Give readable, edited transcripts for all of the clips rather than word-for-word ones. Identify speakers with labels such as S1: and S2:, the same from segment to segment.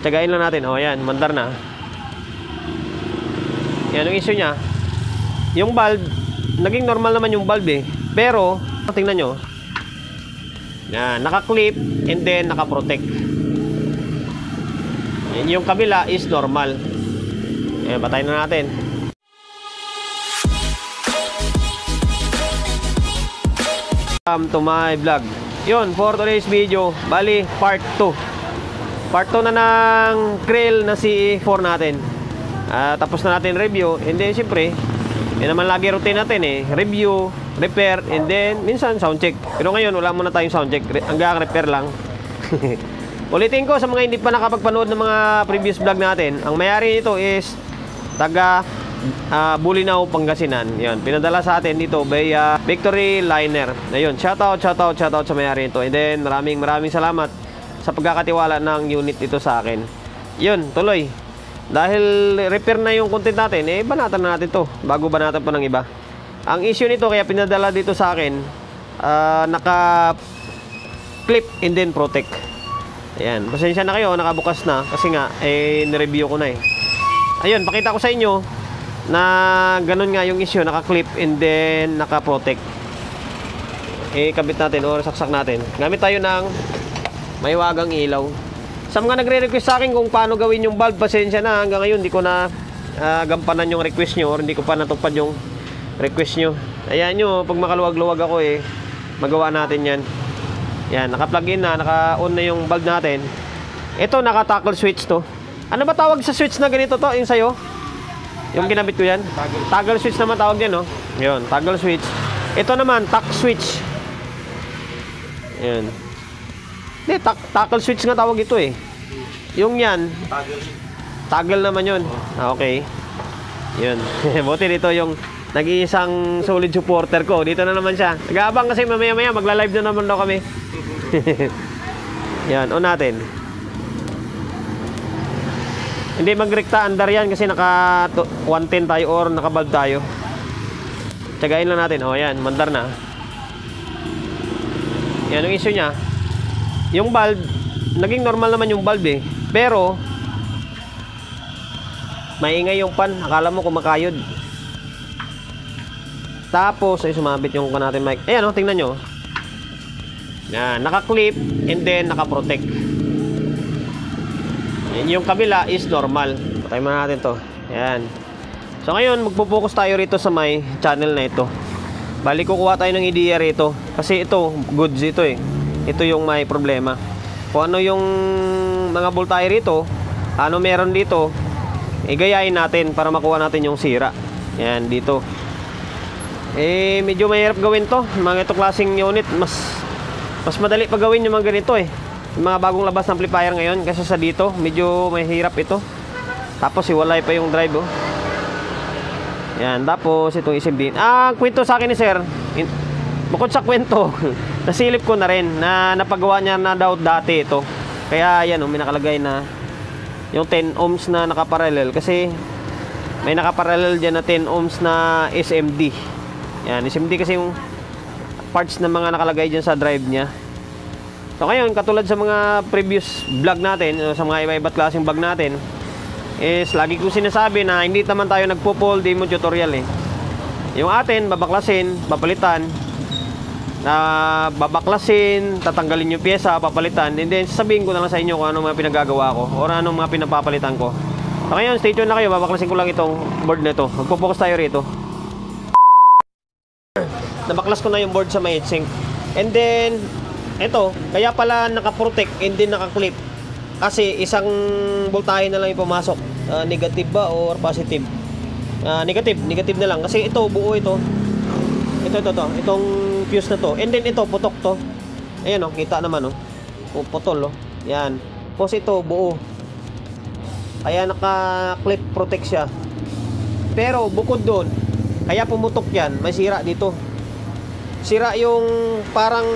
S1: Tsagain lang natin. O yan, mandar na. Yan ang issue niya. Yung valve, naging normal naman yung valve eh. Pero, tingnan nyo. Yan, naka-clip and then naka-protect. Yung kabila is normal. Yan, patayin na natin. Welcome to my vlog. Yun, for today's video, bali part 2. Part 2 na ng grill na CE4 natin. Tapos na natin review. And then syempre, yun naman lagi routine natin eh. Review, repair, and then minsan sound check. Pero ngayon wala muna tayong sound check, hanggang repair lang. Ulitin ko sa mga hindi pa nakapagpanood ng mga previous vlog natin. Ang mayari nito is taga Bulinaw, Pangasinan. Yan, pinadala sa atin dito by Victory Liner. Ayun, shoutout sa mayari nito. And then maraming salamat sa pagkakatiwala ng unit ito sa akin. Yun, tuloy. Dahil repair na yung content natin, eh banatan na natin to bago banatan pa ng iba. Ang issue nito kaya pinadala dito sa akin, naka clip and then protect. Ayan, pasensya na kayo, nakabukas na kasi nga eh ni-review ko na eh. Ayun, pakita ko sa inyo na ganun nga yung issue, naka-clip and then naka-protect. Kabit natin o saksak natin. Gamit tayo ng mahiwagang ilaw. Sa mga nagre-request sa akin kung paano gawin yung valve, pasensya na, hanggang ngayon hindi ko na gampanan yung request nyo or hindi ko pa natupad yung request nyo. Ayan nyo, pag makaluwag-luwag ako eh, magawa natin yan. Yan, naka-plug in na, naka-on na yung valve natin. Ito, naka-toggle switch to. Ano ba tawag sa switch na ganito to, yung sayo? Yung kinabit ko yan? Toggle switch naman tawag yan, no? Yun, toggle switch. Ito naman, tack switch. Yun. Hindi, toggle switch nga tawag ito eh. Yung yan, toggle naman yun. Okay. Yun. Buti dito yung nag-iisang solid supporter ko. Dito na naman siya. Nag-aabang kasi mamaya-maya, magla-live na naman daw kami. Yan, on natin. Hindi magrekta andar yan kasi naka 110 tayo or naka-valve tayo. Tsagain lang natin. O yan, mandar na. Yan ang issue niya. Yung valve, naging normal naman yung valve eh. Pero maingay yung pan, akala mo kumakayod. Tapos ay sumabit yung natin mic. Ayan o, tingnan nyo. Yan, naka-clip and then naka-protect. Yung kabila is normal. Patayin muna natin to. Yan. So ngayon magpo-focus tayo rito sa may channel na ito. Bali kukuha tayo ng ideya rito. Kasi ito, goods ito eh. Ito yung may problema. Kung ano yung mga voltahe rito, ano meron dito, igayain natin para makuha natin yung sira. Yan, dito. Medyo mahirap gawin to. Mga ito klaseng unit, mas madali pa gawin yung mga ganito eh. Yung mga bagong labas ng amplifier ngayon kasi sa dito, medyo mahirap ito. Tapos hiwalay pa yung drive oh. Yan, tapos itong SMD. Kwento sa akin ni sir, bukod sa kwento, nasilip ko na rin na napagawa niya na daw dati ito. Kaya yan, may nakalagay na yung 10 ohms na nakaparallel. Kasi may nakaparallel dyan na 10 ohms na SMD. Yan, SMD kasi yung parts na mga nakalagay dyan sa drive niya. So ngayon, katulad sa mga previous vlog natin, sa mga iba-iba't klaseng vlog natin, is lagi kong sinasabi na hindi naman tayo nagpo-full demo tutorial eh. Yung atin, babaklasin, papalitan, babaklasin, tatanggalin yung pyesa, papalitan, and then sasabihin ko na lang sa inyo kung ano mga pinagagawa ko o ano mga pinapapalitan ko. So ngayon, stay tuned na kayo, babaklasin ko lang itong board na ito. Magpo-focus tayo rito. Nabaklas ko na yung board sa may heatsink. And then ito, kaya pala naka-protect and then naka-clip. Kasi isang voltahe na lang yung pumasok. Negative ba or positive? Negative na lang. Kasi ito, buo ito. Itong fuse na to. And then ito, putok to. Ayan o, kita naman o. Putol o. Yan. Tapos ito, buo. Kaya naka-clip protect siya. Pero bukod doon, kaya pumutok yan, may sira dito. Sira yung parang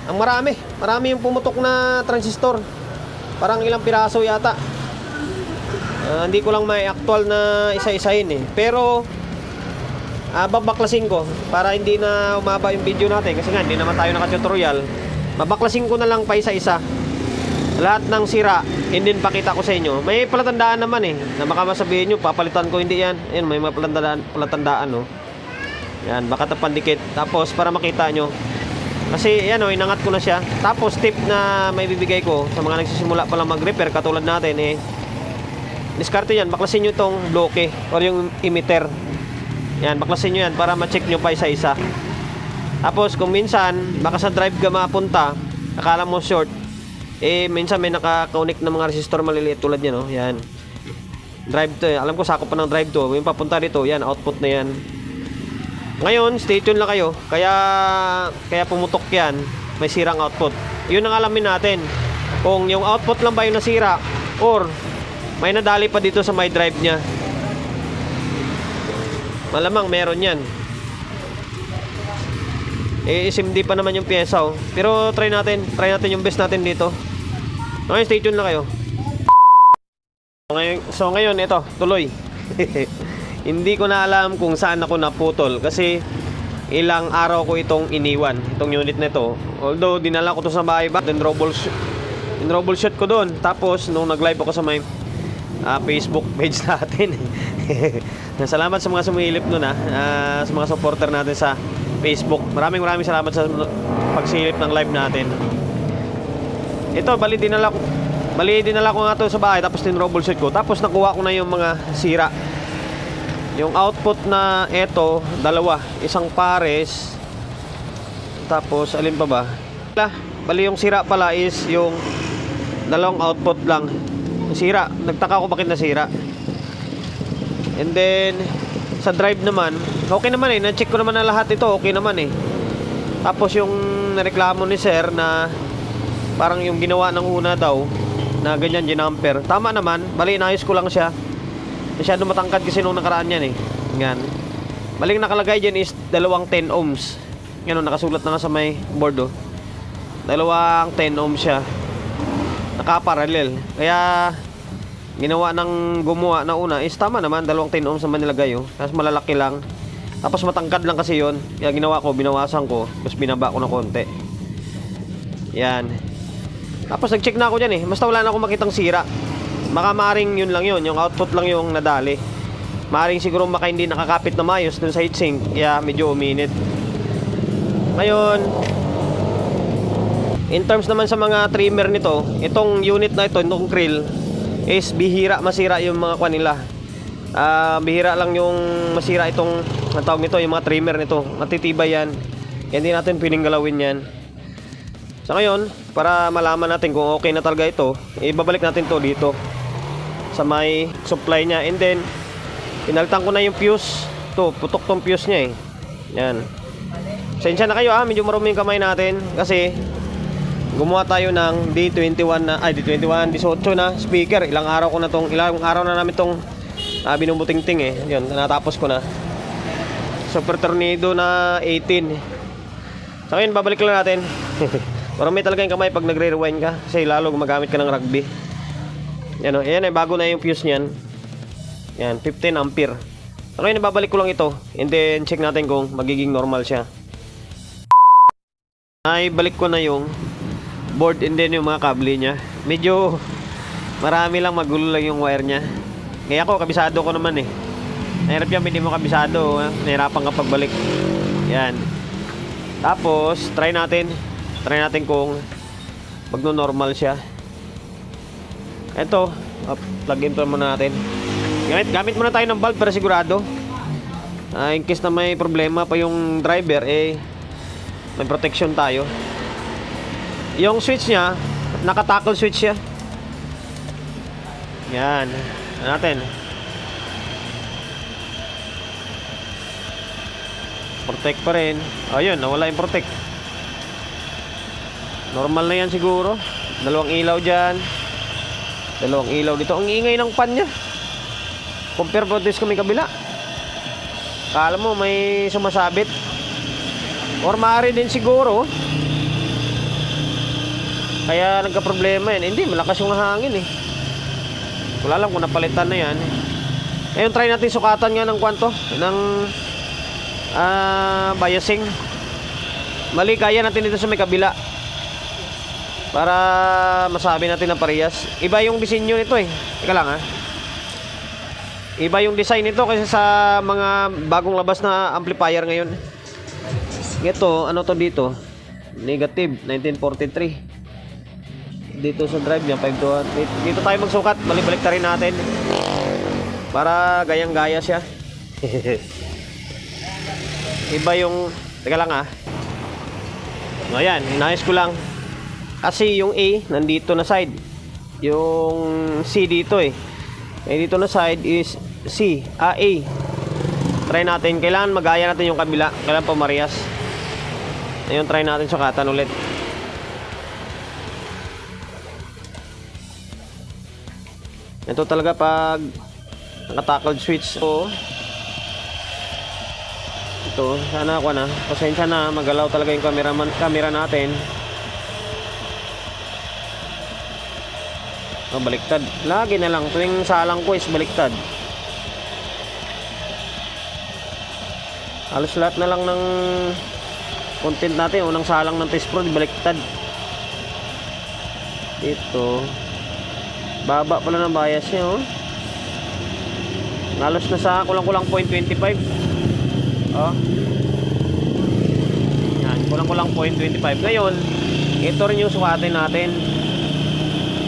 S1: ang marami yung pumutok na transistor. Parang ilang piraso yata. Hindi ko lang may actual na isa-isahin eh. Pero babaklasin ko para hindi na umaba yung video natin. Kasi nga hindi naman tayo naka-tutorial. Babaklasin ko na lang pa isa-isa lahat ng sira And then pakita ko sa inyo. May palatandaan naman eh. Na baka masabihin nyo, papalitan ko, hindi yan. Ayun, may mga palatandaan no. Yan, baka tapandikit. Tapos para makita nyo. Kasi yan o, inangat ko na siya. Tapos tip na may bibigay ko sa mga nagsisimula pa lang mag-repair katulad natin eh. Diskarte yan, baklasin nyo itong bloke or yung emitter. Yan, baklasin nyo yan para ma-check nyo pa isa-isa. Tapos kung minsan, baka sa drive ka mapunta, akala mo short, eh minsan may naka-connect na mga resistor maliliit tulad yan, no? Yan. Drive to, alam ko sakop pa ng drive to. Yung papunta dito, yan, output na yan. Ngayon, stay tuned lang kayo. Kaya pumutok yan, may sirang output. Yun ang alamin natin. Kung yung output lang ba yung nasira or may nadali pa dito sa my drive niya. Malamang meron yan. SMD pa naman yung pyesa oh. Pero try natin yung best natin dito. Okay, stay tuned lang kayo. So ngayon ito, tuloy. Hindi ko na alam kung saan ako naputol kasi ilang araw ko itong iniwan, itong unit na ito. Although dinala ko to sa bahay ba, then troubleshoot ko doon. Tapos nung nag-live ako sa may Facebook page natin. Salamat sa mga sumilip nun sa mga supporter natin sa Facebook. Maraming salamat sa pagsilip ng live natin. Ito, bali dinala ko nga to sa bahay. Tapos tin-troubleshoot ko. Tapos nakuha ko na yung mga sira. Yung output na ito, dalawa. Isang pares. Tapos, alin pa ba? Bali yung sira pala is yung dalawang output lang. Sira. Nagtaka ko bakit nasira. And then sa drive naman, okay naman eh. Na-check ko naman na lahat ito. Okay naman eh. Tapos yung nareklamo ni sir na parang yung ginawa ng una daw na ganyan, ginamper. Tama naman. Bali, inayos ko lang siya. Masyado matangkad kasi nung nakaraan yan eh. Yan. Bali, nakalagay dyan is dalawang 10 ohms. Yan o, nakasulat na nga sa may board oh. Dalawang 10 ohms siya. Nakaparallel. Kaya ginawa ng gumawa na una is tama naman, dalawang 10 ohms naman nilagay oh. Tapos malalaki lang. Tapos matangkad lang kasi yon. Kaya ginawa ko, binawasan ko. Tapos binaba ko ng konti. Yan. Tapos nag-check na ako dyan eh. Basta wala na akong makitang sira. Baka maaring yun lang yun. Yung output lang yung nadali. Maaring siguro baka hindi nakakapit na mayos dun sa heatsink. Kaya medyo uminit. Ngayon, in terms naman sa mga trimmer nito, itong unit na ito, itong grill is bihira masira yung mga kwan nila. Bihira lang yung masira itong ang tawag nito, yung mga trimmer nito. Matitibay yan. Hindi natin pwedeng galawin yan. So ngayon, para malaman natin kung okay na talaga ito, ibabalik natin to dito sa may supply niya. And then pinalitan ko na yung fuse. To, putok tong fuse niya eh. Yan. Sensya na kayo medyo marumi yung kamay natin kasi gumawa tayo ng D21 na D21 18 na speaker. Ilang araw na namin tong binumuting-ting eh. Yun, natapos ko na. Super Tornado na 18. So ngayon, babalik lang natin. Marami talaga yung kamay pag nagre-rewind ka kasi lalo gumagamit ka ng rugby. Yan o, ayan eh, bago na yung fuse niyan. Yan, 15 ampere. So ngayon, babalik ko lang ito and then check natin kung magiging normal siya. Ay, balik ko na yung board and then yung mga kable niya. Medyo marami lang, magulo lang yung wire niya. Kaya ako, kabisado ko naman eh. Nahirap yan, hindi mo kabisado. Nahirapan ka pagbalik. Yan. Tapos, try natin kung magno-normal siya. Ito, plug in pa muna natin. Gamit muna tayo ng bulb para sigurado. In case na may problema pa yung driver, may protection tayo. Yung switch niya, naka-tackle switch siya. Yan. Natin. Protect pa rin. Ayun, nawala yung protect. Normal na yan siguro. Dalawang ilaw dyan. Dalawang ilaw dito. Ang ingay ng pan niya. Compare po this kami kabila. Kala mo may sumasabit. Or maaari din siguro. Kaya nagka-problema yan. Hindi, malakas yung hangin eh. Wala lang kung napalitan na yan. Ngayon, try natin sukatan nga ng kwanto. Ng biasing. Mali, kaya natin dito sa may kabila. Para masabi natin na parehas. Iba yung disenyo nito eh. Teka lang ha. Iba yung design nito kasi sa mga bagong labas na amplifier ngayon. Ito, ano to dito? Negative, 1943. Dito sa drive niya, 5 dito tayo magsukat. Balik-balik rin natin. Para gayang-gaya siya. Iba yung... Teka lang ha. Ayan, inayos ko lang. Kasi yung A, nandito na side. Yung C dito eh. Dito na side is C, A. Try natin. Kailangan magaya natin yung kabila. Kailangan pamarehas. Ayun, try natin sukatan ulit. Ito talaga pag naka-tackled switch. Ito, sana ako na. Pasensya na, magalaw talaga yung camera natin. Oh, baliktad. Lagi na lang. Tuwing salang ko is baliktad. Halos lahat na lang ng content natin. Unang salang ng test pro, baliktad. Dito. Baba pala ng bias niya, oh. Halos na sa kulang-kulang 0.25. Oh. Yan, kulang-kulang 0.25. Ngayon, ito rin yung sukatin natin.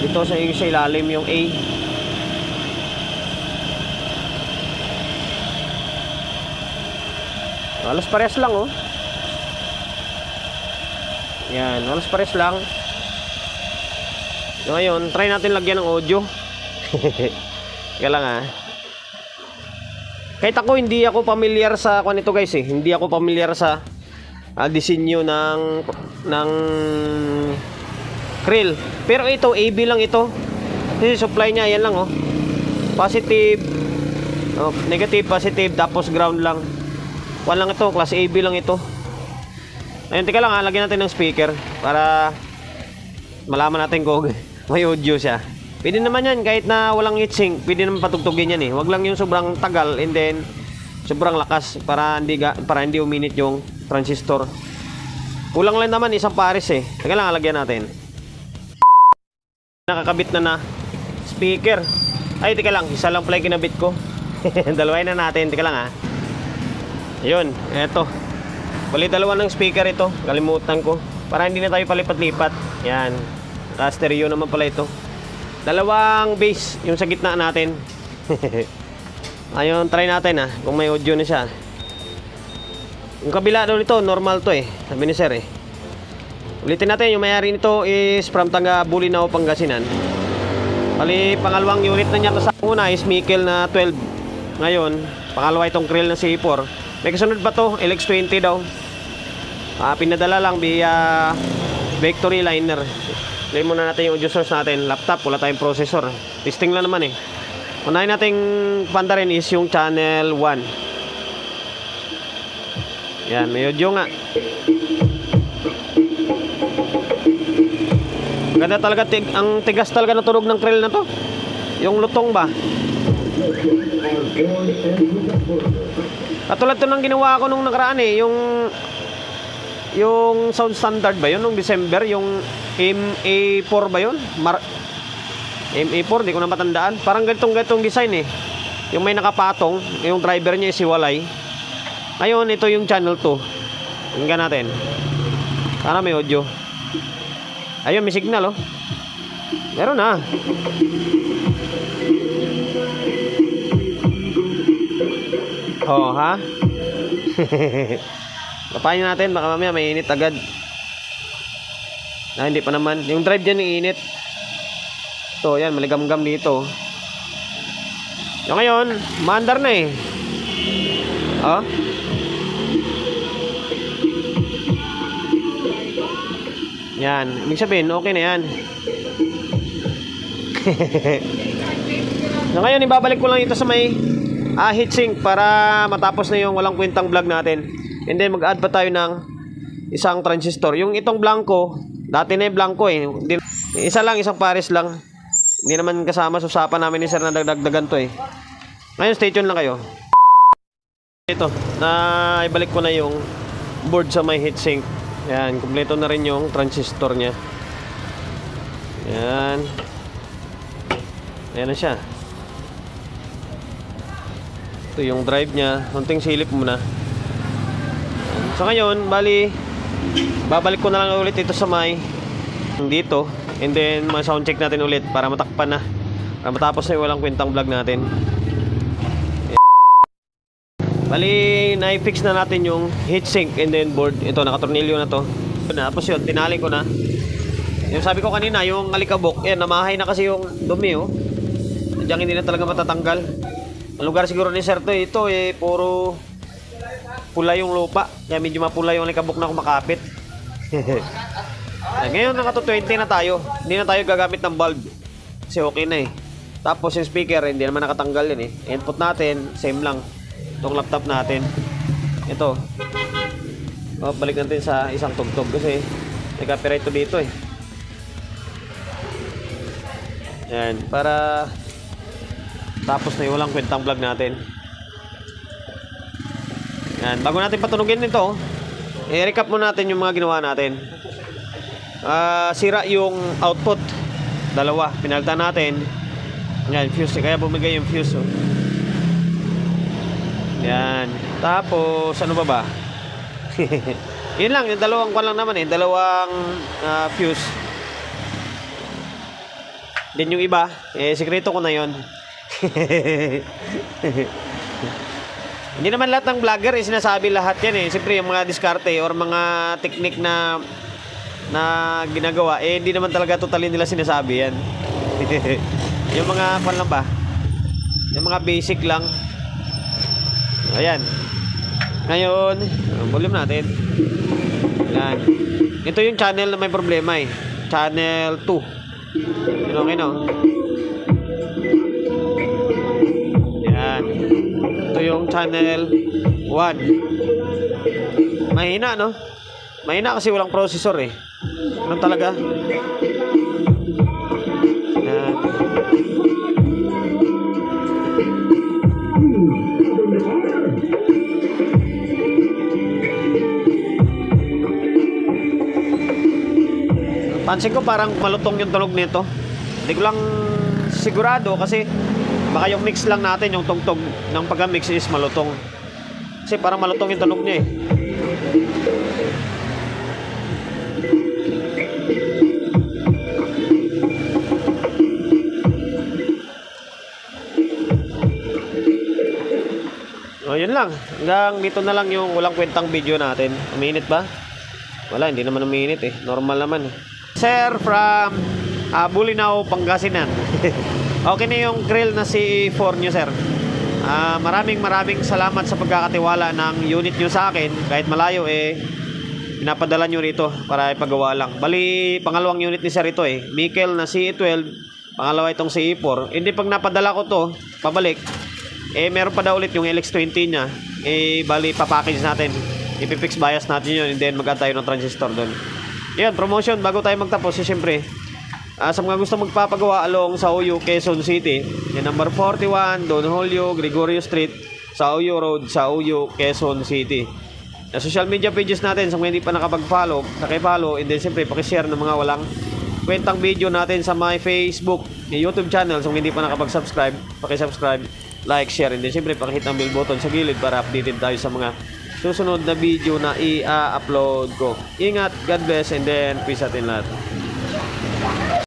S1: Dito sa ilalim yung A. Halos pares lang, oh. Yan, halos pares lang. So, ngayon, try natin lagyan ng audio. Kaya lang ha. Kahit ako, hindi ako familiar sa nito guys eh. Hindi ako familiar sa disenyo ng krill. Pero ito, AB lang ito. Kasi supply niya, yan lang oh. Positive, oh, negative, positive, tapos ground lang. One lang ito, class AB lang ito. Ayun, teka lang ha, lagyan natin ng speaker para malaman natin kung may audio siya. Pwede naman yan, kahit na walang heatsink, pwede naman patugtugin yan eh. Wag lang yung sobrang tagal and then sobrang lakas para hindi uminit yung transistor. Kulang lang naman isang pares eh. Teka lang, lagyan natin. Nakakabit na speaker. Ay, teka lang, isa lang pala kinabit ko. Dalawain na natin, teka lang ha. Ayun, eto. Bali dalawa ng speaker ito, kalimutan ko. Para hindi na tayo palipat-lipat. Yan, stereo naman pala ito. Dalawang bass yung sa gitna natin. Ayun, try natin ha, kung may audio na siya. Yung kabila daw nito, normal to eh. Sabi ni sir eh. Ulitin natin, yung mayari nito is from Bulinaw, Pangasinan. Bali, pangalawang unit na niya. Sa una is Mikel na 12. Ngayon, pangalawa itong krill na C4. May kasunod pa to, LX20 daw. Pinadala lang via Victory Liner. Play muna natin yung audio source natin. Laptop, wala tayong processor. Testing lang naman eh. Unahin nating panda rin is yung channel 1. Yan, may audio nga. Ganda talaga, ang tigas talaga ng tunog ng krill na to. Yung lutong ba? Katulad to ng ginawa ko nung nakaraan eh. Yung sound standard ba yun? Nung December, yung MA4 ba yun? MA4, di ko na matandaan. Parang ganitong design eh. Yung may nakapatong, yung driver niya is hiwalay. Ngayon, ito yung channel 2. Tingnan natin. Sana may audio. Ayun, may signal oh. Meron na. Oh, ha? Tapayin natin, baka mamaya may init agad. Hindi pa naman. Yung drive dyan yung init. So, yan, maligam-gam dito. So, ngayon, maandar na eh. Oh. Yan, ibig sabihin, okay na yan. So, ngayon, ibabalik ko lang ito sa may heatsink para matapos na yung walang kwentang vlog natin. And then mag-add pa tayo ng isang transistor. Yung itong blanco, dati na yung blanco eh. Isa lang, isang pares lang. Hindi naman kasama sa usapan namin ni sir na dagdagan to eh. Ngayon, stay tuned lang kayo. Ito, na ibalik ko na yung board sa may heatsink. Yan, kumpleto na rin yung transistor niya. Yan. Ayan na siya. Ito yung drive niya. Konting silip muna. So ngayon, bali, babalik ko na lang ulit ito sa may dito. And then, ma-sound check natin ulit para matakpan na. Para matapos na yung walang kwentang vlog natin. Bali, na-fix na natin yung heatsink and then board. Ito, nakatornilyo na to. Tapos yun, tinali ko na. Yung sabi ko kanina, yung alikabok, yan, namahay na kasi yung dumi, oh. Diyan hindi na talaga matatanggal. Ang lugar siguro ni Sir to, ito, puro pula yung lupa. Kaya medyo mapula yung alikabok na kumakapit. Ngayon, naka 20 na tayo. Hindi na tayo gagamit ng bulb. Kasi okay na, eh. Tapos yung speaker, hindi naman nakatanggal yun, eh. Input natin, same lang. Itong laptop natin. Ito. Oh, balik natin sa isang tugtog kasi may copyright to dito, eh. Yan, para tapos na yung walang kwentang vlog natin. Yan, bago natin patunugin nito, i-recap muna natin yung mga ginawa natin. Sira yung output. Dalawa, pinalitan natin. Yan, fuse, kaya bumigay yung fuse, oh. Yan. Tapos, ano ba? Yun lang, yung dalawang kwan lang naman, eh. Dalawang fuse. Then yung iba, sikreto ko na yun. Hindi naman lahat ng vlogger sinasabi lahat yan, eh. Siyempre yung mga diskarte or mga technique na ginagawa, hindi naman talaga totally nila sinasabi yan. Yung mga kwan lang ba? Yung mga basic lang. Ayan. Ngayon, volume natin. Yan. Ito yung channel na may problema, eh. Channel 2. Okay, no? Yan. Ito yung channel 1. Mahina, no? Mahina kasi walang processor, eh. Ganun talaga. Yan. Pansin ko parang malutong yung tunog nito. Hindi ko lang sigurado kasi baka yung mix lang natin, yung tugtog ng pagka-mix is malutong. Kasi parang malutong yung tunog niya, eh. O, yun lang. Hanggang dito na lang yung walang kwentang video natin. Uminit ba? Wala, hindi naman uminit, eh. Normal naman, eh. Sir from Bulinaw, Pangasinan. Okay na yung grill na CE4 nyo, sir. Maraming salamat sa pagkakatiwala ng unit nyo sa akin. Kahit malayo, pinapadala nyo rito para ipagawa lang. Bali, pangalawang unit ni sir ito, eh. Mikel na CE12, pangalawa itong CE4. Hindi, pag napadala ko to pabalik, meron pa daw ulit yung LX20 nya. Bali, papackage natin, ipipix bias natin yun, and then mag-add tayo ng transistor doon. Yan, promotion bago tayo magtapos. Siyempre, sa mga gusto magpapagawa along sa Uyo, Quezon City, yung number 41 Don Julio Gregorio Street, sa Uyo Road, sa Uyo, Quezon City. Na social media pages natin, sa mga hindi pa nakapag-follow, naki-follow, and then siyempre paki-share ng mga walang kwentang video natin sa my Facebook, YouTube channel. Sa mga hindi pa nakapag-subscribe, paki-subscribe, like, share, and then siyempre paki-hit ang bell button sa gilid para updated tayo sa mga susunod na video na i-upload ko. Ingat, God bless, and then peace out in lahat.